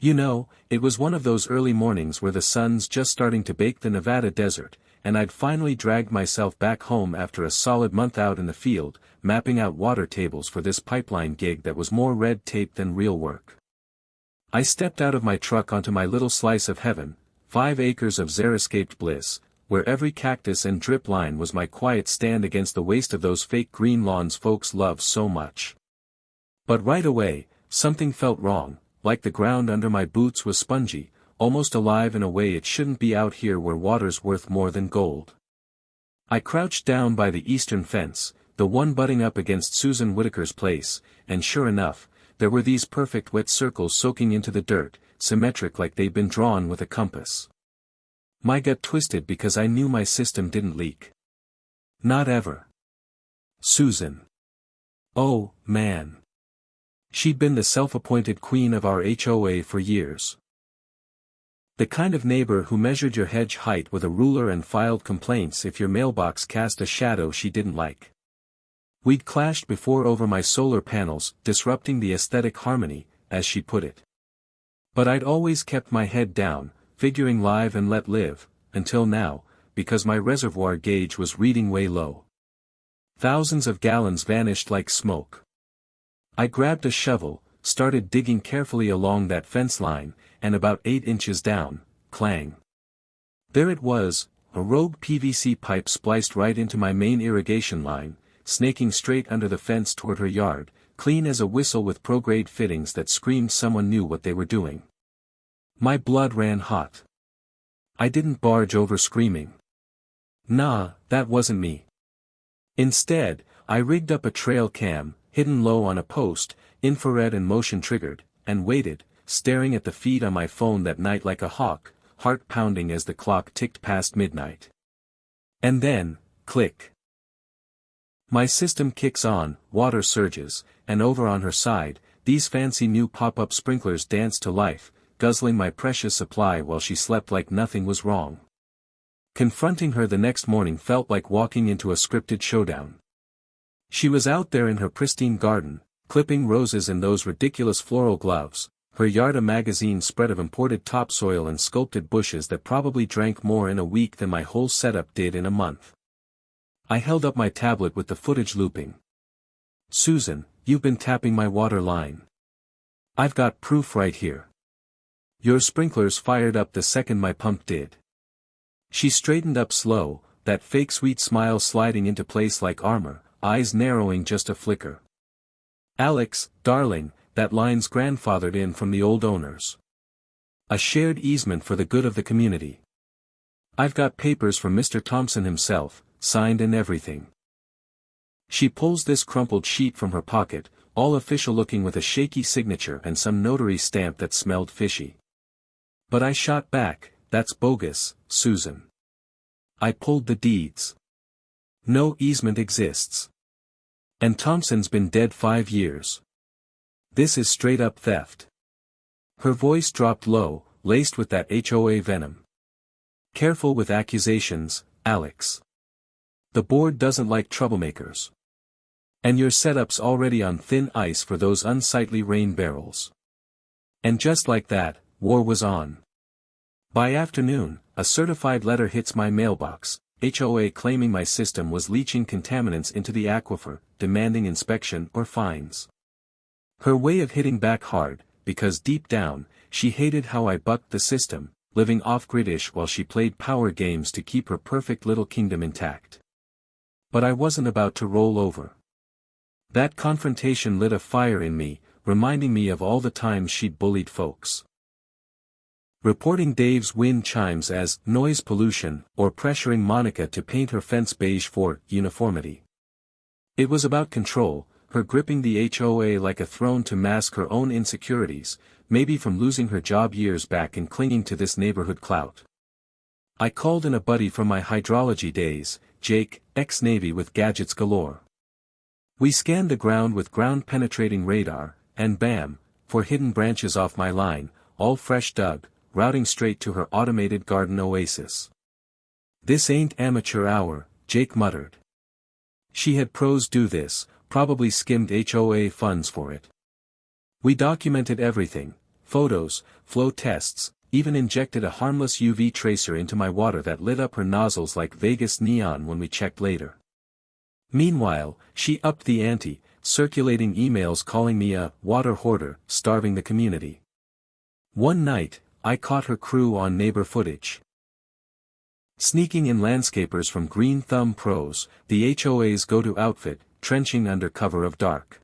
You know, it was one of those early mornings where the sun's just starting to bake the Nevada desert, and I'd finally dragged myself back home after a solid month out in the field, mapping out water tables for this pipeline gig that was more red tape than real work. I stepped out of my truck onto my little slice of heaven, 5 acres of xeriscaped bliss, where every cactus and drip line was my quiet stand against the waste of those fake green lawns folks love so much. But right away, something felt wrong, like the ground under my boots was spongy, almost alive in a way it shouldn't be out here where water's worth more than gold. I crouched down by the eastern fence, the one butting up against Susan Whitaker's place, and sure enough, there were these perfect wet circles soaking into the dirt, symmetric like they'd been drawn with a compass. My gut twisted because I knew my system didn't leak. Not ever. Susan. Oh, man. She'd been the self-appointed queen of our HOA for years. The kind of neighbor who measured your hedge height with a ruler and filed complaints if your mailbox cast a shadow she didn't like. We'd clashed before over my solar panels, disrupting the aesthetic harmony, as she put it. But I'd always kept my head down, figuring live and let live, until now, because my reservoir gauge was reading way low. Thousands of gallons vanished like smoke. I grabbed a shovel, started digging carefully along that fence line, and about 8 inches down, clang. There it was, a rogue PVC pipe spliced right into my main irrigation line, snaking straight under the fence toward her yard, clean as a whistle with pro-grade fittings that screamed someone knew what they were doing. My blood ran hot. I didn't barge over screaming. Nah, that wasn't me. Instead, I rigged up a trail cam, hidden low on a post, infrared and motion triggered, and waited, staring at the feed on my phone that night like a hawk, heart pounding as the clock ticked past midnight. And then, click. My system kicks on, water surges, and over on her side, these fancy new pop-up sprinklers dance to life, guzzling my precious supply while she slept like nothing was wrong. Confronting her the next morning felt like walking into a scripted showdown. She was out there in her pristine garden, clipping roses in those ridiculous floral gloves, her yard a magazine spread of imported topsoil and sculpted bushes that probably drank more in a week than my whole setup did in a month. I held up my tablet with the footage looping. Susan, you've been tapping my water line. I've got proof right here. Your sprinklers fired up the second my pump did. She straightened up slow, that fake sweet smile sliding into place like armor, eyes narrowing just a flicker. Alex, darling, that line's grandfathered in from the old owners. A shared easement for the good of the community. I've got papers from Mr. Thompson himself, signed and everything. She pulls this crumpled sheet from her pocket, all official looking with a shaky signature and some notary stamp that smelled fishy. But I shot back, that's bogus, Susan. I pulled the deeds. No easement exists. And Thompson's been dead 5 years. This is straight up theft. Her voice dropped low, laced with that HOA venom. Careful with accusations, Alex. The board doesn't like troublemakers. And your setup's already on thin ice for those unsightly rain barrels. And just like that, war was on. By afternoon, a certified letter hits my mailbox, HOA claiming my system was leaching contaminants into the aquifer, demanding inspection or fines. Her way of hitting back hard, because deep down, she hated how I bucked the system, living off-grid-ish while she played power games to keep her perfect little kingdom intact. But I wasn't about to roll over. That confrontation lit a fire in me, reminding me of all the times she'd bullied folks. Reporting Dave's wind chimes as noise pollution, or pressuring Monica to paint her fence beige for uniformity. It was about control, her gripping the HOA like a throne to mask her own insecurities, maybe from losing her job years back and clinging to this neighborhood clout. I called in a buddy from my hydrology days, Jake, ex-Navy with gadgets galore. We scanned the ground with ground-penetrating radar, and bam, for hidden branches off my line, all fresh dug, routing straight to her automated garden oasis. This ain't amateur hour, Jake muttered. She had pros do this, probably skimmed HOA funds for it. We documented everything, photos, flow tests, even injected a harmless UV tracer into my water that lit up her nozzles like Vegas neon when we checked later. Meanwhile, she upped the ante, circulating emails calling me a water hoarder, starving the community. One night, I caught her crew on neighbor footage. Sneaking in landscapers from Green Thumb Pros, the HOA's go-to outfit, trenching under cover of dark.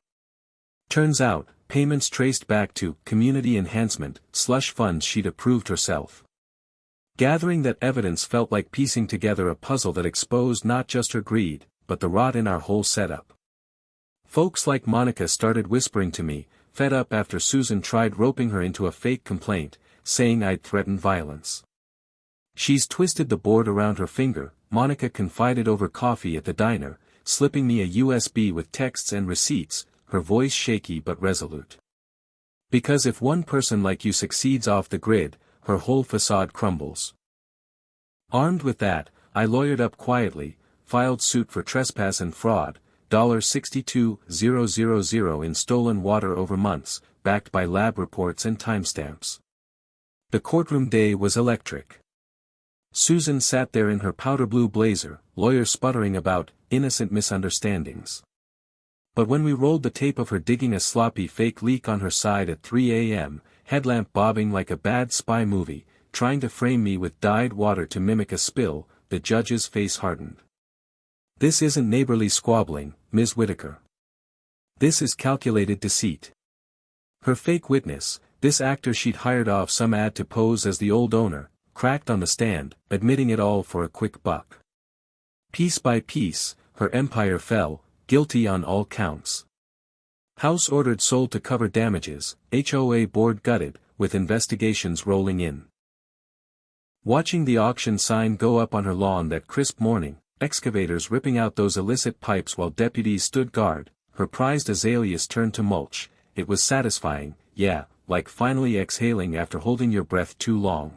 Turns out, payments traced back to community enhancement, slush funds she'd approved herself. Gathering that evidence felt like piecing together a puzzle that exposed not just her greed, but the rot in our whole setup. Folks like Monica started whispering to me, fed up after Susan tried roping her into a fake complaint, saying I'd threatened violence. She's twisted the board around her finger, Monica confided over coffee at the diner, slipping me a USB with texts and receipts, her voice shaky but resolute. Because if one person like you succeeds off the grid, her whole facade crumbles. Armed with that, I lawyered up quietly, filed suit for trespass and fraud, $62,000 in stolen water over months, backed by lab reports and timestamps. The courtroom day was electric. Susan sat there in her powder blue blazer, lawyer sputtering about innocent misunderstandings. But when we rolled the tape of her digging a sloppy fake leak on her side at 3 a.m., headlamp bobbing like a bad spy movie, trying to frame me with dyed water to mimic a spill, the judge's face hardened. This isn't neighborly squabbling, Ms. Whitaker. This is calculated deceit. Her fake witness, this actor she'd hired off some ad to pose as the old owner, cracked on the stand, admitting it all for a quick buck. Piece by piece, her empire fell, guilty on all counts. House ordered sold to cover damages, HOA board gutted, with investigations rolling in. Watching the auction sign go up on her lawn that crisp morning, excavators ripping out those illicit pipes while deputies stood guard, her prized azaleas turned to mulch, it was satisfying, yeah, like finally exhaling after holding your breath too long.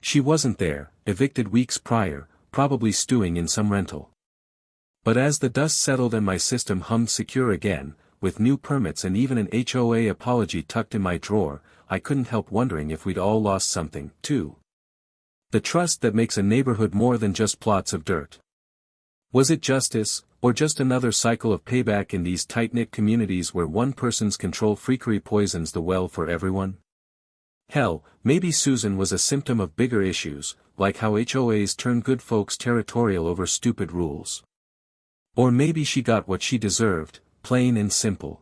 She wasn't there, evicted weeks prior, probably stewing in some rental. But as the dust settled and my system hummed secure again, with new permits and even an HOA apology tucked in my drawer, I couldn't help wondering if we'd all lost something, too. The trust that makes a neighborhood more than just plots of dirt. Was it justice, or just another cycle of payback in these tight-knit communities where one person's control freakery poisons the well for everyone? Hell, maybe Susan was a symptom of bigger issues, like how HOAs turn good folks territorial over stupid rules. Or maybe she got what she deserved, plain and simple.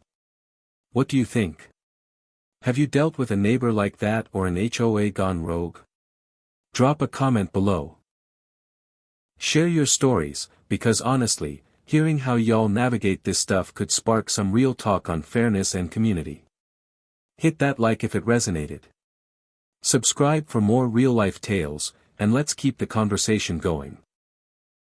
What do you think? Have you dealt with a neighbor like that or an HOA gone rogue? Drop a comment below. Share your stories, because honestly, hearing how y'all navigate this stuff could spark some real talk on fairness and community. Hit that like if it resonated. Subscribe for more real-life tales, and let's keep the conversation going.